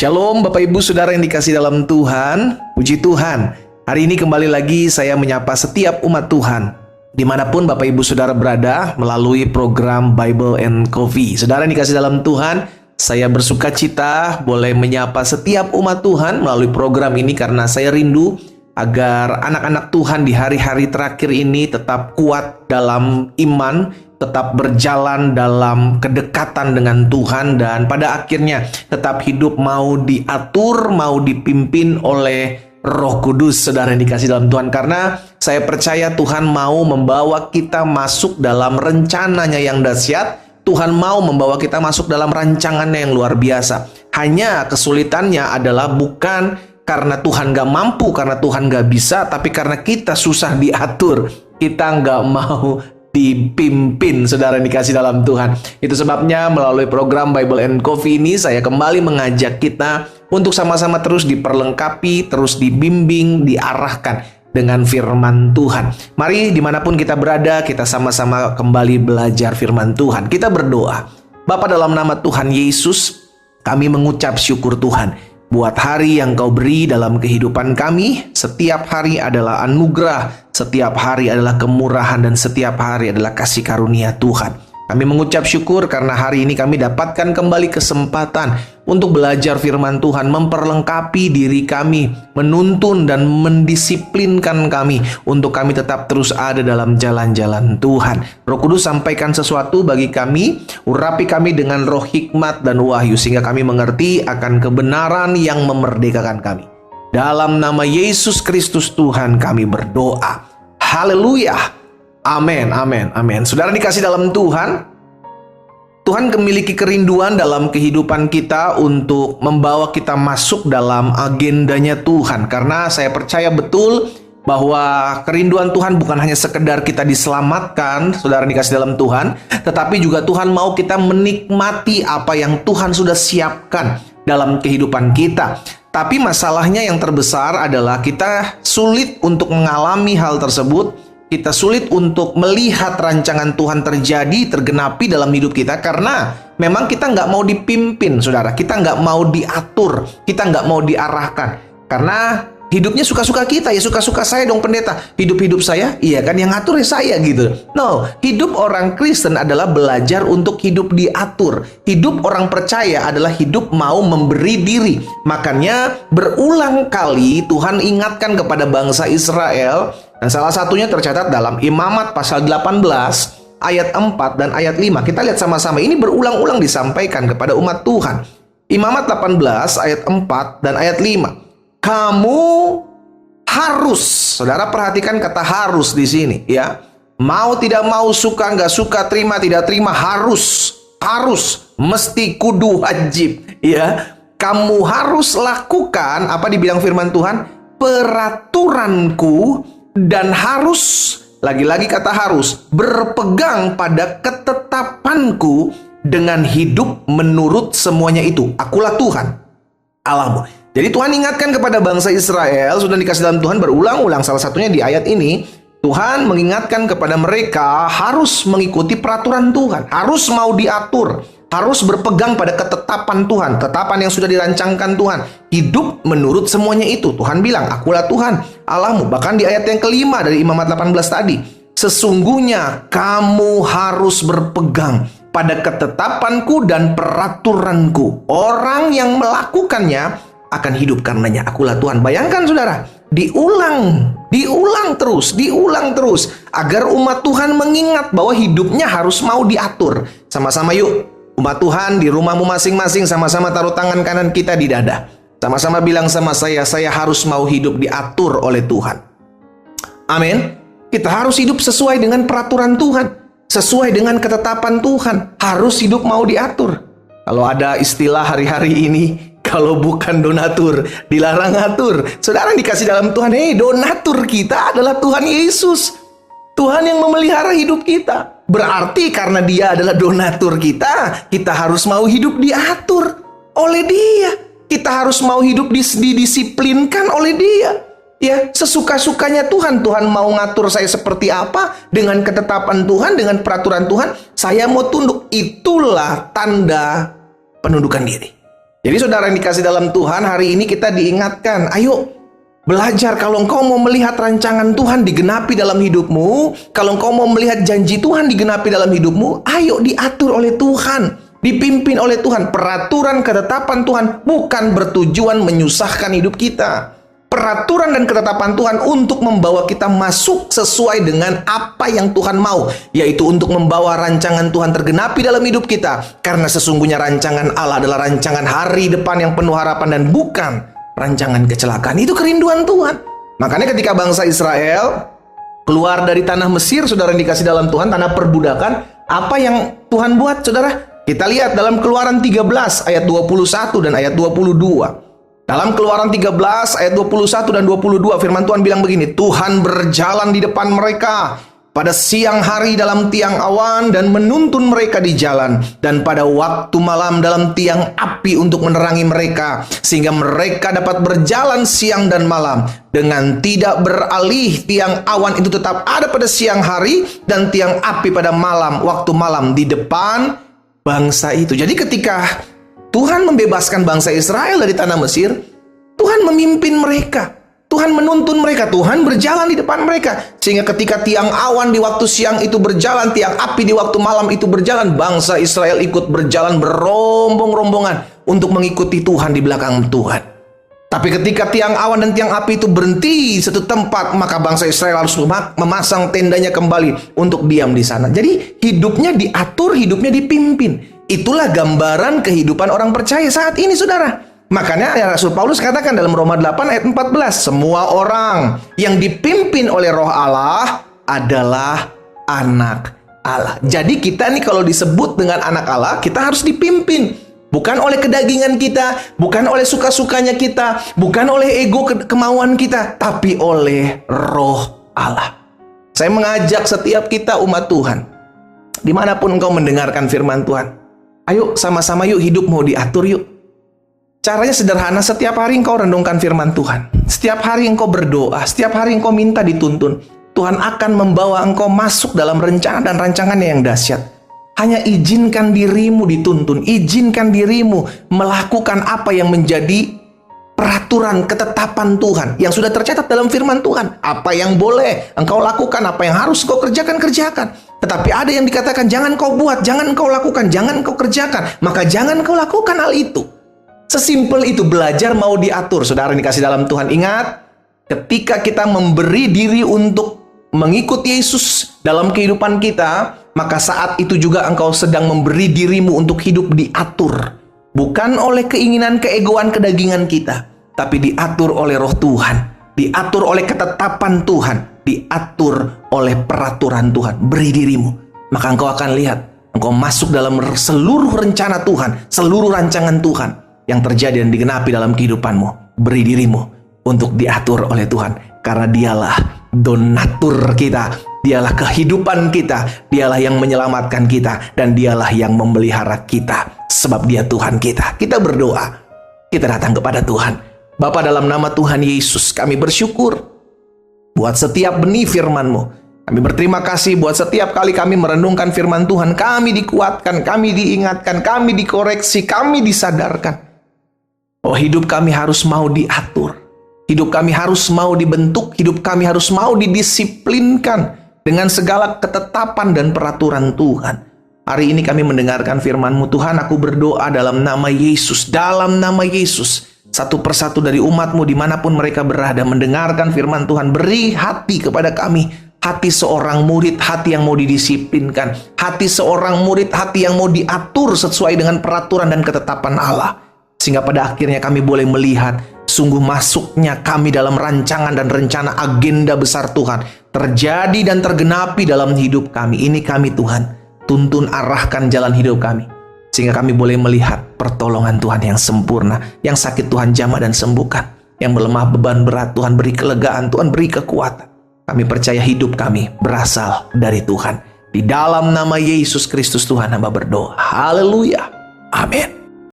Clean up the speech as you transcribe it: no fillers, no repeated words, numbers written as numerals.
Shalom Bapak Ibu Saudara yang dikasihi dalam Tuhan. Puji Tuhan, hari ini kembali lagi saya menyapa setiap umat Tuhan dimanapun Bapak Ibu Saudara berada melalui program Bible and Coffee. Saudara yang dikasihi dalam Tuhan, saya bersuka cita boleh menyapa setiap umat Tuhan melalui program ini karena saya rindu agar anak-anak Tuhan di hari-hari terakhir ini tetap kuat dalam iman, tetap berjalan dalam kedekatan dengan Tuhan, dan pada akhirnya tetap hidup mau diatur, mau dipimpin oleh Roh Kudus. Saudara yang dikasihi dalam Tuhan, karena saya percaya Tuhan mau membawa kita masuk dalam rencananya yang dahsyat. Tuhan mau membawa kita masuk dalam rancangannya yang luar biasa. Hanya kesulitannya adalah bukan karena Tuhan gak mampu, karena Tuhan gak bisa, tapi karena kita susah diatur, kita gak mau dipimpin. Saudara yang dikasih dalam Tuhan, itu sebabnya melalui program Bible and Coffee ini saya kembali mengajak kita untuk sama-sama terus diperlengkapi, terus dibimbing, diarahkan dengan firman Tuhan. Mari dimanapun kita berada, kita sama-sama kembali belajar firman Tuhan. Kita berdoa. Bapa, dalam nama Tuhan Yesus, kami mengucap syukur Tuhan buat hari yang Kau beri dalam kehidupan kami. Setiap hari adalah anugerah, setiap hari adalah kemurahan, dan setiap hari adalah kasih karunia Tuhan. Kami mengucap syukur karena hari ini kami dapatkan kembali kesempatan untuk belajar firman Tuhan, memperlengkapi diri kami, menuntun dan mendisiplinkan kami untuk kami tetap terus ada dalam jalan-jalan Tuhan. Roh Kudus, sampaikan sesuatu bagi kami, urapi kami dengan roh hikmat dan wahyu sehingga kami mengerti akan kebenaran yang memerdekakan kami. Dalam nama Yesus Kristus Tuhan kami berdoa. Haleluya. Amin, amin, amin. Saudara dikasih dalam Tuhan, Tuhan memiliki kerinduan dalam kehidupan kita untuk membawa kita masuk dalam agendanya Tuhan. Karena saya percaya betul bahwa kerinduan Tuhan bukan hanya sekedar kita diselamatkan, saudara dikasih dalam Tuhan, tetapi juga Tuhan mau kita menikmati apa yang Tuhan sudah siapkan dalam kehidupan kita. Tapi masalahnya yang terbesar adalah kita sulit untuk mengalami hal tersebut. Kita sulit untuk melihat rancangan Tuhan terjadi, tergenapi dalam hidup kita, karena memang kita nggak mau dipimpin, saudara. Kita nggak mau diatur, kita nggak mau diarahkan. Karena hidupnya suka-suka kita, ya suka-suka saya dong pendeta. Hidup-hidup saya, iya kan, yang ngatur ya saya gitu. No, hidup orang Kristen adalah belajar untuk hidup diatur. Hidup orang percaya adalah hidup mau memberi diri. Makanya berulang kali Tuhan ingatkan kepada bangsa Israel, dan salah satunya tercatat dalam Imamat pasal 18 ayat 4 dan ayat 5. Kita lihat sama-sama, ini berulang-ulang disampaikan kepada umat Tuhan. Imamat 18 ayat 4 dan ayat 5. Kamu harus, saudara perhatikan kata harus di sini ya. Mau tidak mau, suka nggak suka, terima tidak terima, harus, mesti, kudu, wajib ya. Kamu harus lakukan apa dibilang firman Tuhan? Peraturanku, dan harus, lagi-lagi kata harus, berpegang pada ketetapanku dengan hidup menurut semuanya itu. Akulah Tuhan Allahmu. Jadi Tuhan ingatkan kepada bangsa Israel, sudah dikasih dalam Tuhan berulang-ulang, salah satunya di ayat ini. Tuhan mengingatkan kepada mereka harus mengikuti peraturan Tuhan, harus mau diatur, harus berpegang pada ketetapan Tuhan, ketetapan yang sudah dirancangkan Tuhan. Hidup menurut semuanya itu. Tuhan bilang, akulah Tuhan Allahmu. Bahkan di ayat yang kelima dari Imamat 18 tadi, sesungguhnya kamu harus berpegang pada ketetapanku dan peraturanku. Orang yang melakukannya akan hidup karenanya. Akulah Tuhan. Bayangkan saudara, diulang terus agar umat Tuhan mengingat bahwa hidupnya harus mau diatur. Sama-sama yuk, umat Tuhan di rumahmu masing-masing, sama-sama taruh tangan kanan kita di dada. Sama-sama bilang sama saya harus mau hidup diatur oleh Tuhan. Amin. Kita harus hidup sesuai dengan peraturan Tuhan, sesuai dengan ketetapan Tuhan. Harus hidup mau diatur. Kalau ada istilah hari-hari ini, kalau bukan donatur, dilarang ngatur. Saudara dikasih dalam Tuhan, donatur kita adalah Tuhan Yesus. Tuhan yang memelihara hidup kita. Berarti karena Dia adalah donatur kita, kita harus mau hidup diatur oleh Dia. Kita harus mau hidup didisiplinkan oleh Dia. Ya, sesuka-sukanya Tuhan. Tuhan mau ngatur saya seperti apa, dengan ketetapan Tuhan, dengan peraturan Tuhan, saya mau tunduk. Itulah tanda penundukan diri. Jadi saudara yang dikasih dalam Tuhan, hari ini kita diingatkan, ayo belajar. Kalau engkau mau melihat rancangan Tuhan digenapi dalam hidupmu, kalau engkau mau melihat janji Tuhan digenapi dalam hidupmu, ayo diatur oleh Tuhan, dipimpin oleh Tuhan. Peraturan ketetapan Tuhan bukan bertujuan menyusahkan hidup kita. Peraturan dan ketetapan Tuhan untuk membawa kita masuk sesuai dengan apa yang Tuhan mau, yaitu untuk membawa rancangan Tuhan tergenapi dalam hidup kita. Karena sesungguhnya rancangan Allah adalah rancangan hari depan yang penuh harapan dan bukan rancangan kecelakaan. Itu kerinduan Tuhan. Makanya ketika bangsa Israel keluar dari tanah Mesir, saudara yang dikasih dalam Tuhan, tanah perbudakan, apa yang Tuhan buat, saudara? Kita lihat dalam Keluaran 13 ayat 21 dan ayat 22. Dalam Keluaran 13 ayat 21 dan 22 firman Tuhan bilang begini, Tuhan berjalan di depan mereka pada siang hari dalam tiang awan dan menuntun mereka di jalan, dan pada waktu malam dalam tiang api untuk menerangi mereka, sehingga mereka dapat berjalan siang dan malam dengan tidak beralih. Tiang awan itu tetap ada pada siang hari dan tiang api pada malam, waktu malam di depan bangsa itu. Jadi ketika Tuhan membebaskan bangsa Israel dari tanah Mesir, Tuhan memimpin mereka, Tuhan menuntun mereka, Tuhan berjalan di depan mereka. Sehingga ketika tiang awan di waktu siang itu berjalan, tiang api di waktu malam itu berjalan, bangsa Israel ikut berjalan berombong-rombongan untuk mengikuti Tuhan di belakang Tuhan. Tapi ketika tiang awan dan tiang api itu berhenti di satu tempat, maka bangsa Israel harus memasang tendanya kembali untuk diam di sana. Jadi hidupnya diatur, hidupnya dipimpin. Itulah gambaran kehidupan orang percaya saat ini, saudara. Makanya Rasul Paulus katakan dalam Roma 8 ayat 14, semua orang yang dipimpin oleh Roh Allah adalah anak Allah. Jadi kita nih kalau disebut dengan anak Allah, kita harus dipimpin. Bukan oleh kedagingan kita, bukan oleh suka-sukanya kita, bukan oleh ego kemauan kita, tapi oleh Roh Allah. Saya mengajak setiap kita umat Tuhan, dimanapun engkau mendengarkan firman Tuhan, ayo sama-sama yuk hidup mau diatur yuk. Caranya sederhana, setiap hari engkau renungkan firman Tuhan. Setiap hari engkau berdoa, setiap hari engkau minta dituntun. Tuhan akan membawa engkau masuk dalam rencana dan rancangannya yang dahsyat. Hanya izinkan dirimu dituntun, izinkan dirimu melakukan apa yang menjadi peraturan ketetapan Tuhan yang sudah tercatat dalam firman Tuhan. Apa yang boleh engkau lakukan, apa yang harus engkau kerjakan. Tetapi ada yang dikatakan jangan kau buat, jangan kau lakukan, jangan kau kerjakan, maka jangan kau lakukan hal itu. Sesimpel itu, belajar mau diatur. Saudara yang dikasih dalam Tuhan, ingat, ketika kita memberi diri untuk mengikut Yesus dalam kehidupan kita, maka saat itu juga engkau sedang memberi dirimu untuk hidup diatur. Bukan oleh keinginan, keegoan, kedagingan kita, tapi diatur oleh Roh Tuhan, diatur oleh ketetapan Tuhan, diatur oleh peraturan Tuhan. Beri dirimu, maka engkau akan lihat, engkau masuk dalam seluruh rencana Tuhan, seluruh rancangan Tuhan yang terjadi dan digenapi dalam kehidupanmu. Beri dirimu untuk diatur oleh Tuhan, karena dialah donatur kita, dialah kehidupan kita, dialah yang menyelamatkan kita, dan dialah yang memelihara kita, sebab dia Tuhan kita. Kita berdoa, kita datang kepada Tuhan. Bapa, dalam nama Tuhan Yesus, kami bersyukur buat setiap benih firman-Mu. Kami berterima kasih buat setiap kali kami merenungkan firman Tuhan, kami dikuatkan, kami diingatkan, kami dikoreksi, kami disadarkan. Oh, hidup kami harus mau diatur. Hidup kami harus mau dibentuk. Hidup kami harus mau didisiplinkan dengan segala ketetapan dan peraturan Tuhan. Hari ini kami mendengarkan firman-Mu. Tuhan, aku berdoa dalam nama Yesus. Dalam nama Yesus. Satu persatu dari umat-Mu dimanapun mereka berada mendengarkan firman Tuhan. Beri hati kepada kami. Hati seorang murid, hati yang mau didisiplinkan. Hati seorang murid, hati yang mau diatur sesuai dengan peraturan dan ketetapan Allah. Sehingga pada akhirnya kami boleh melihat sungguh masuknya kami dalam rancangan dan rencana agenda besar Tuhan terjadi dan tergenapi dalam hidup kami. Ini kami Tuhan, tuntun arahkan jalan hidup kami, sehingga kami boleh melihat pertolongan Tuhan yang sempurna. Yang sakit Tuhan jamah dan sembuhkan, yang melemah beban berat Tuhan beri kelegaan, Tuhan beri kekuatan. Kami percaya hidup kami berasal dari Tuhan. Di dalam nama Yesus Kristus Tuhan hamba berdoa. Haleluya. Amin.